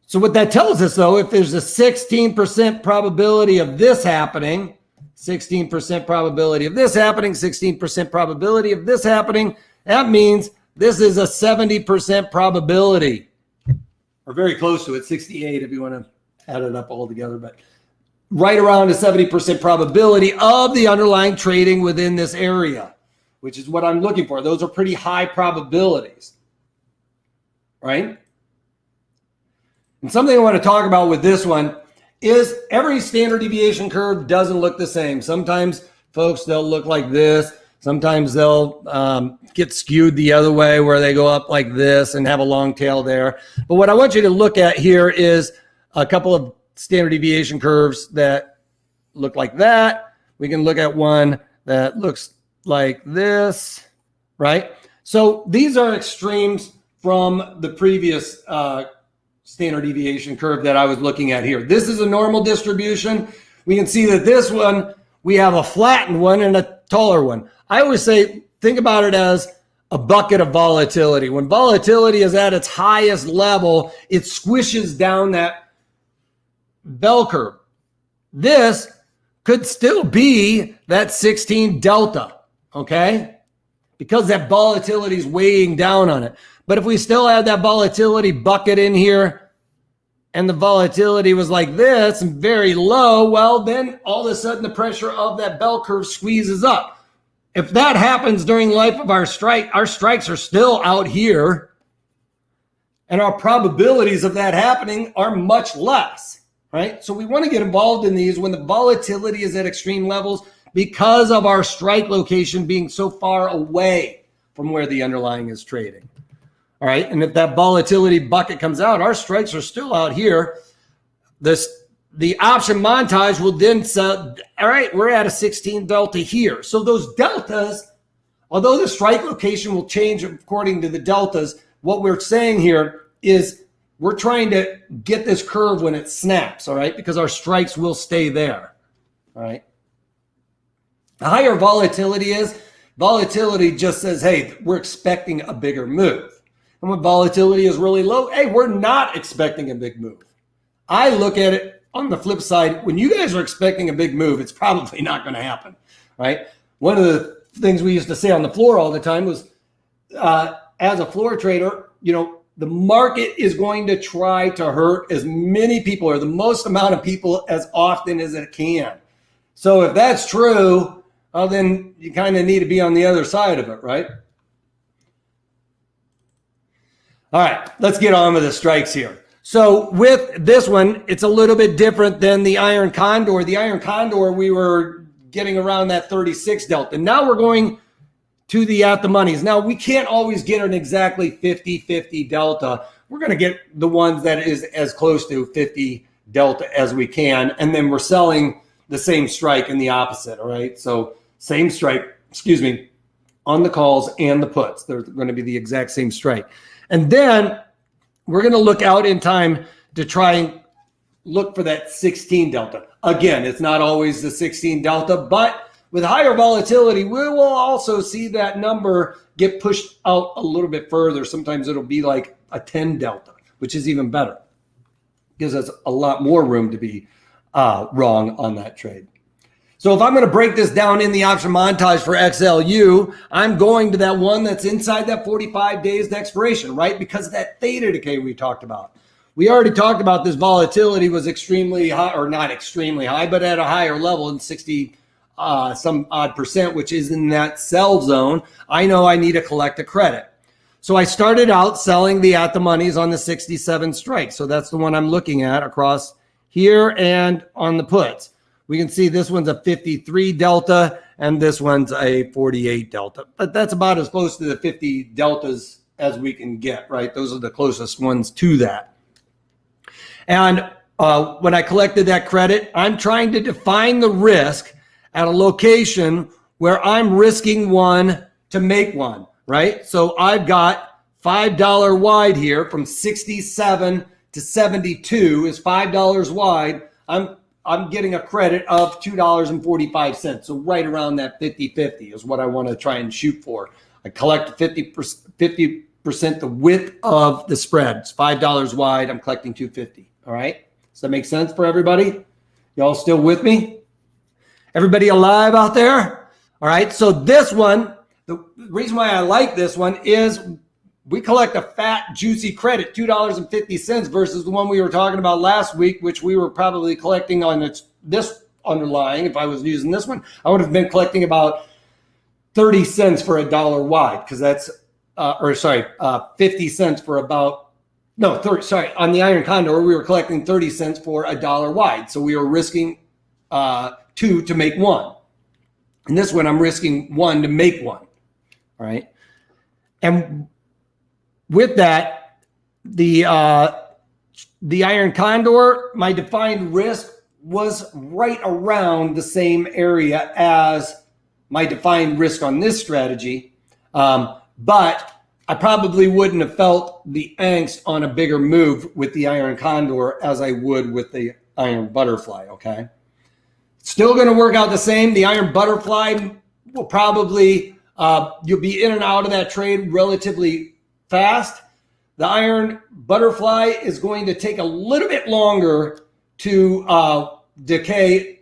So what that tells us, though, if there's a 16% probability of this happening, 16% probability of this happening, 16% probability of this happening, that means this is a 70% probability, or very close to it, 68 if you want to add it up all together, but right around a 70% probability of the underlying trading within this area, which is what I'm looking for. Those are pretty high probabilities, right? And something I want to talk about with this one is every standard deviation curve doesn't look the same. Sometimes folks, they'll look like this. Sometimes they'll get skewed the other way where they go up like this and have a long tail there. But what I want you to look at here is a couple of standard deviation curves that look like that. We can look at one that looks like this, right? So these are extremes from the previous standard deviation curve that I was looking at here. This is a normal distribution. We can see that this one, we have a flattened one and a taller one. I always say, think about it as a bucket of volatility. When volatility is at its highest level, it squishes down that bell curve. This could still be that 16 delta, okay? Because that volatility is weighing down on it. But if we still have that volatility bucket in here and the volatility was like this and very low, well, then all of a sudden the pressure of that bell curve squeezes up. If that happens during the life of our strikes are still out here and our probabilities of that happening are much less, right? So we want to get involved in these when the volatility is at extreme levels because of our strike location being so far away from where the underlying is trading. All right. And if that volatility bucket comes out, our strikes are still out here. The option montage will then say, all right, we're at a 16 delta here. So those deltas, although the strike location will change according to the deltas, what we're saying here is we're trying to get this curve when it snaps. All right. Because our strikes will stay there. All right. The higher volatility is, volatility just says, hey, we're expecting a bigger move. And when volatility is really low, hey, we're not expecting a big move. I look at it on the flip side. When you guys are expecting a big move, it's probably not going to happen, right? One of the things we used to say on the floor all the time was, as a floor trader, the market is going to try to hurt as many people or the most amount of people as often as it can. So if that's true, well, then you kind of need to be on the other side of it, right? All right, let's get on with the strikes here. So with this one, it's a little bit different than the iron condor. The iron condor, we were getting around that 36 delta. Now we're going to the at the monies. Now we can't always get an exactly 50-50 delta. We're going to get the ones that is as close to 50 delta as we can. And then we're selling the same strike in the opposite. All right. So same strike, on the calls and the puts. They're going to be the exact same strike. And then we're going to look out in time to try and look for that 16 delta. Again, it's not always the 16 delta, but with higher volatility, we will also see that number get pushed out a little bit further. Sometimes it'll be like a 10 delta, which is even better. Gives us a lot more room to be wrong on that trade. So if I'm going to break this down in the option montage for XLU, I'm going to that one that's inside that 45 days to expiration, right? Because of that theta decay we talked about. We already talked about this volatility was extremely high, or not extremely high, but at a higher level in 60 some odd percent, which is in that sell zone. I know I need to collect a credit. So I started out selling the at the monies on the 67 strike. So that's the one I'm looking at across here and on the puts. We can see this one's a 53 delta and this one's a 48 delta. But that's about as close to the 50 deltas as we can get, right? Those are the closest ones to that. And when I collected that credit, I'm trying to define the risk at a location where I'm risking one to make one, right? So I've got $5 wide here from 67 to 72 is $5 wide. I'm getting a credit of $2.45. So right around that 50-50 is what I want to try and shoot for. I collect 50% the width of the spread. It's $5 wide. I'm collecting $2.50. All right. Does that make sense for everybody? Y'all still with me? Everybody alive out there? All right. So this one, the reason why I like this one is we collect a fat, juicy credit, $2.50 versus the one we were talking about last week, which we were probably collecting on this underlying. If I was using this one, I would have been collecting about 30 cents for a dollar wide, because that's, 50 cents for about, no, 30, sorry, on the iron condor, we were collecting 30 cents for a dollar wide. So we were risking two to make one. And this one, I'm risking one to make one. All right. And with that, the iron condor, my defined risk was right around the same area as my defined risk on this strategy. But I probably wouldn't have felt the angst on a bigger move with the iron condor as I would with the iron butterfly, okay? Still going to work out the same. The iron butterfly will probably, you'll be in and out of that trade relatively fast. The iron butterfly is going to take a little bit longer to decay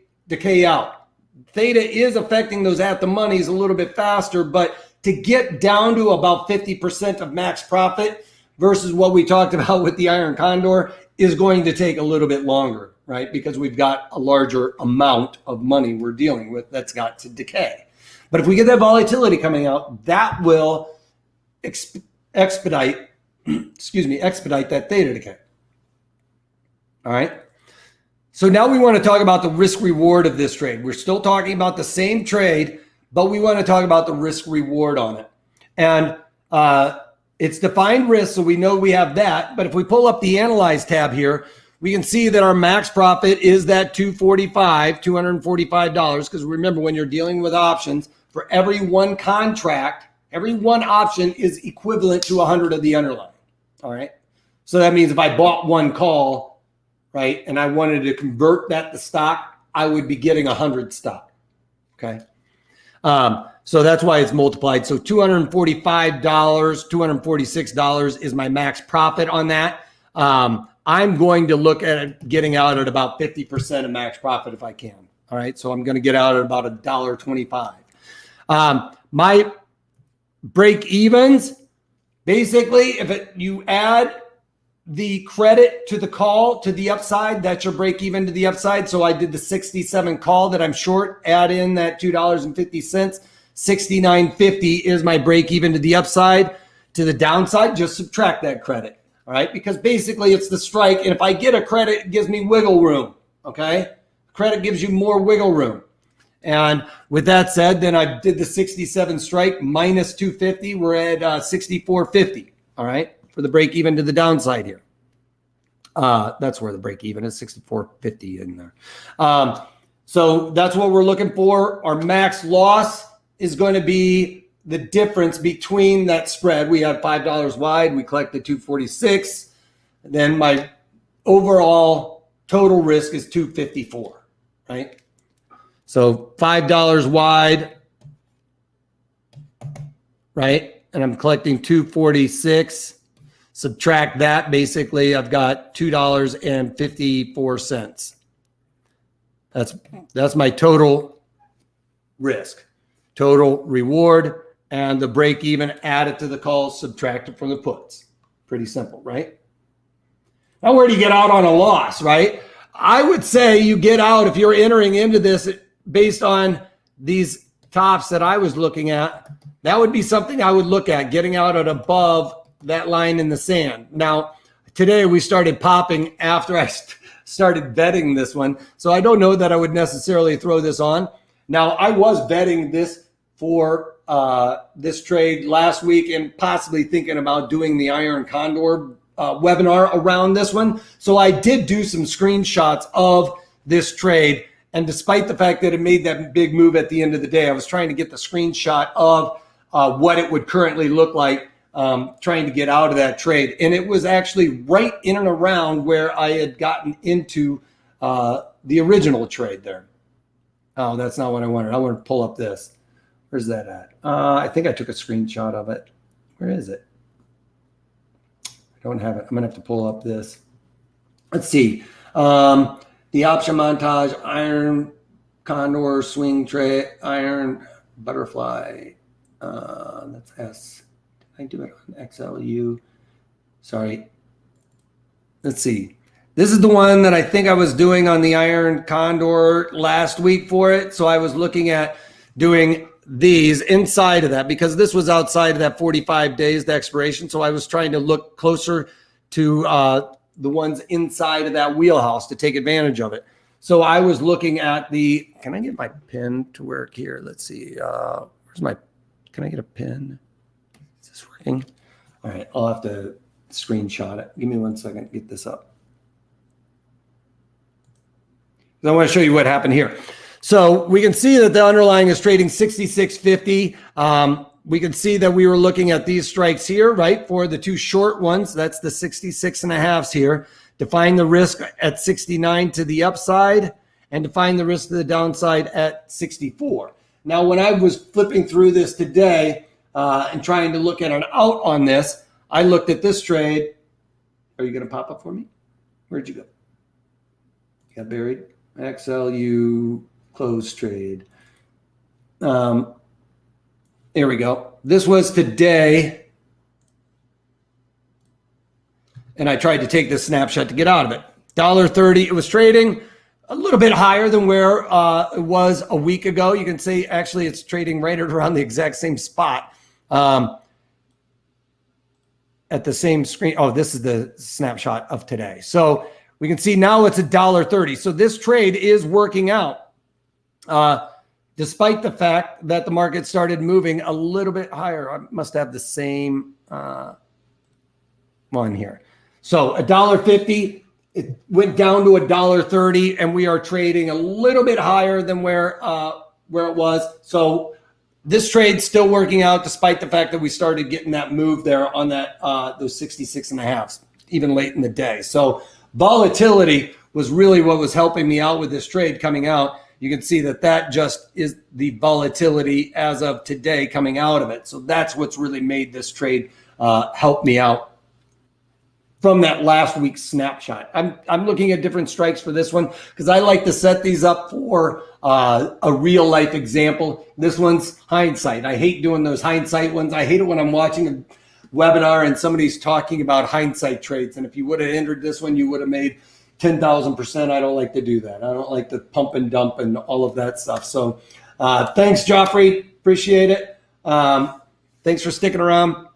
out. Theta is affecting those at the monies a little bit faster, but to get down to about 50% of max profit versus what we talked about with the iron condor is going to take a little bit longer, right? Because we've got a larger amount of money we're dealing with that's got to decay. But if we get that volatility coming out, that will expedite that theta decay. All right. So now we want to talk about the risk reward of this trade. We're still talking about the same trade, but we want to talk about the risk reward on it. And it's defined risk, so we know we have that. But if we pull up the Analyze tab here, we can see that our max profit is that $245, because remember, when you're dealing with options, for every one contract, every one option is equivalent to 100 of the underlying. All right. So that means if I bought one call, right, and I wanted to convert that to stock, I would be getting 100 stock. Okay. So that's why it's multiplied. So $245, $246 is my max profit on that. I'm going to look at getting out at about 50% of max profit if I can. All right. So I'm going to get out at about $1.25. My break evens Basically, if you add the credit to the call to the upside, that's your break even to the upside. So I did the 67 call that I'm short, add in that $2.50, 69.50 is my break even to the upside. To the downside, just subtract that credit. All right, because basically it's the strike, and if I get a credit, it gives me wiggle room. Okay, credit gives you more wiggle room. And with that said, then I did the 67 strike minus 250. We're at 64.50. All right, for the break even to the downside here. That's where the break even is, 64.50 in there. So that's what we're looking for. Our max loss is going to be the difference between that spread. We have $5 wide. We collect the 246. Then my overall total risk is 254, right? So $5 wide, right? And I'm collecting 246. Subtract that, basically I've got $2.54. That's my total risk, total reward, and the break even added to the calls, subtracted from the puts. Pretty simple, right? Now, where do you get out on a loss, right? I would say you get out if you're entering into this based on these tops that I was looking at. That would be something I would look at, getting out at above that line in the sand. Now, today we started popping after I started betting this one. So I don't know that I would necessarily throw this on. Now, I was betting this for this trade last week and possibly thinking about doing the Iron Condor webinar around this one. So I did do some screenshots of this trade. And despite the fact that it made that big move at the end of the day, I was trying to get the screenshot of what it would currently look like trying to get out of that trade. And it was actually right in and around where I had gotten into the original trade there. Oh, that's not what I wanted. I want to pull up this. Where's that at? I think I took a screenshot of it. Where is it? I don't have it. I'm going to have to pull up this. Let's see. The option montage, Iron Condor swing trade, Iron butterfly. That's S. Did I do it on XLU? Sorry. Let's see. This is the one that I think I was doing on the Iron Condor last week for it. So I was looking at doing these inside of that because this was outside of that 45 days to expiration. So I was trying to look closer to the ones inside of that wheelhouse to take advantage of it. So I was looking at the, can I get my pen to work here? Let's see. Where's my, can I get a pen? Is this working? All right. I'll have to screenshot it. Give me 1 second to get this up. I want to show you what happened here. So we can see that the underlying is trading 66.50. We can see that we were looking at these strikes here, right? For the two short ones, that's the 66.5s here. Define the risk at 69 to the upside and define the risk to the downside at 64. Now, when I was flipping through this today and trying to look at an out on this, I looked at this trade. Are you going to pop up for me? Where'd you go? You got buried. XLU close trade. Here we go. This was today. And I tried to take this snapshot to get out of it. $1.30. It was trading a little bit higher than where it was a week ago. You can see actually it's trading right around the exact same spot at the same screen. Oh, this is the snapshot of today. So we can see now it's $1.30. So this trade is working out despite the fact that the market started moving a little bit higher. I must have the same one here. So $1.50, it went down to $1.30, and we are trading a little bit higher than where it was. So this trade's still working out despite the fact that we started getting that move there on that those 66.5s, even late in the day. So volatility was really what was helping me out with this trade coming out. You can see that that just is the volatility as of today coming out of it. So that's what's really made this trade help me out from that last week's snapshot. I'm looking at different strikes for this one because I like to set these up for a real life example. This one's hindsight. I hate doing those hindsight ones. I hate it when I'm watching webinar and somebody's talking about hindsight trades. And if you would have entered this one, you would have made 10,000%. I don't like to do that. I don't like to pump and dump and all of that stuff. So thanks, Joffrey. Appreciate it. Thanks for sticking around.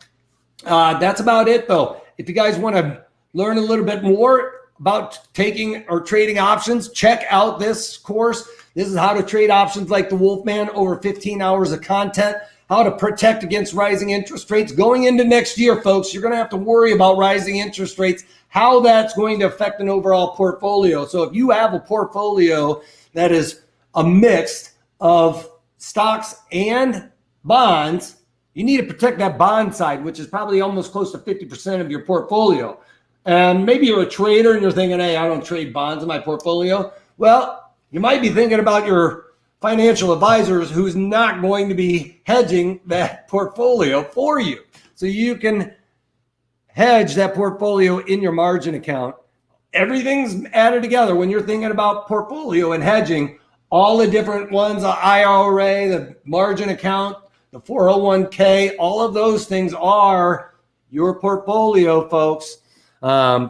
That's about it, though. If you guys want to learn a little bit more about taking or trading options, check out this course. This is how to trade options like the Wolfman, over 15 hours of content, how to protect against rising interest rates. Going into next year, folks, you're going to have to worry about rising interest rates, how that's going to affect an overall portfolio. So if you have a portfolio that is a mix of stocks and bonds, you need to protect that bond side, which is probably almost close to 50% of your portfolio. And maybe you're a trader and you're thinking, hey, I don't trade bonds in my portfolio. Well, you might be thinking about your financial advisors who's not going to be hedging that portfolio for you. So you can hedge that portfolio in your margin account. Everything's added together when you're thinking about portfolio and hedging. All the different ones, the IRA, the margin account, the 401k, all of those things are your portfolio, folks.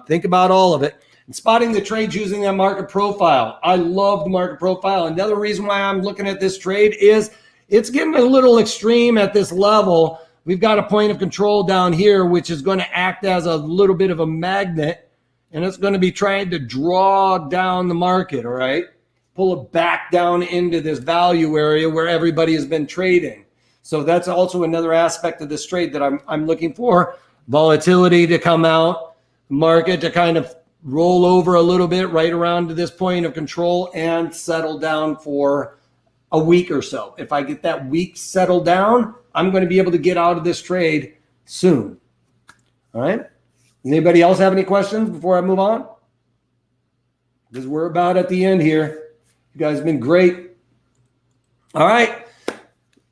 Think about all of it. And spotting the trades using that market profile. I love the market profile. Another reason why I'm looking at this trade is it's getting a little extreme at this level. We've got a point of control down here, which is going to act as a little bit of a magnet, and it's going to be trying to draw down the market, all right? Pull it back down into this value area where everybody has been trading. So that's also another aspect of this trade that I'm looking for. Volatility to come out, market to kind of roll over a little bit right around to this point of control and settle down for a week or so. If I get that week settled down, I'm going to be able to get out of this trade soon. All right. Anybody else have any questions before I move on? Because we're about at the end here. You guys have been great. All right.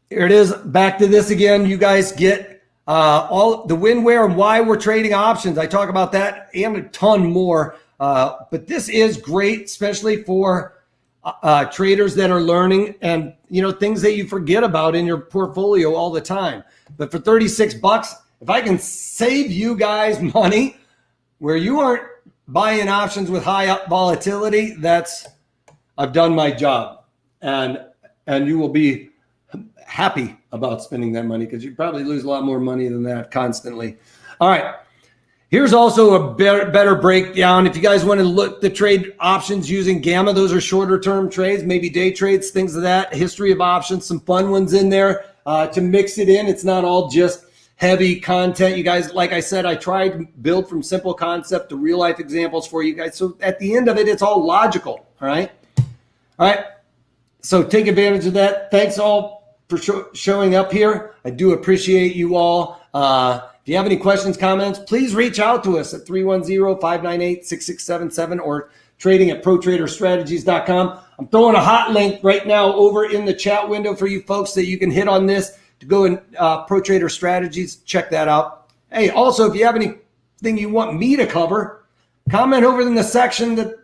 Here it is. Back to this again. You guys get all the when, where, and why we're trading options. I talk about that and a ton more. But this is great, especially for traders that are learning and, you know, things that you forget about in your portfolio all the time. But for $36, if I can save you guys money where you aren't buying options with high volatility, I've done my job. And you will be happy about spending that money because you probably lose a lot more money than that constantly. All right. Here's also a better breakdown. If you guys want to look the trade options using Gamma, those are shorter term trades, maybe day trades, things of that. History of options, some fun ones in there to mix it in. It's not all just heavy content. You guys, like I said, I tried to build from simple concept to real life examples for you guys. So at the end of it, it's all logical. All right. All right. So take advantage of that. Thanks all for showing up here. I do appreciate you all. If you have any questions, comments, please reach out to us at 310-598-6677 or trading at protraderstrategies.com. I'm throwing a hot link right now over in the chat window for you folks that you can hit on this to go in Pro Trader Strategies. Check that out. Hey, also, if you have anything you want me to cover, comment over in the section that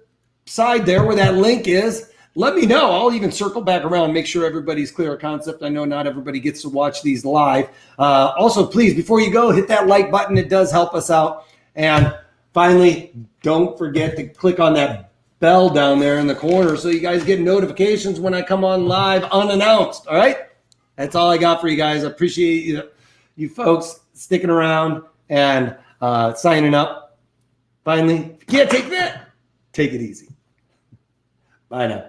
side there where that link is. Let me know. I'll even circle back around, make sure everybody's clear of concept. I know not everybody gets to watch these live. Also, please, before you go, hit that like button. It does help us out. And finally, don't forget to click on that bell down there in the corner so you guys get notifications when I come on live unannounced. All right? That's all I got for you guys. I appreciate you folks sticking around and signing up. Finally, if you can't take that, take it easy. Bye now.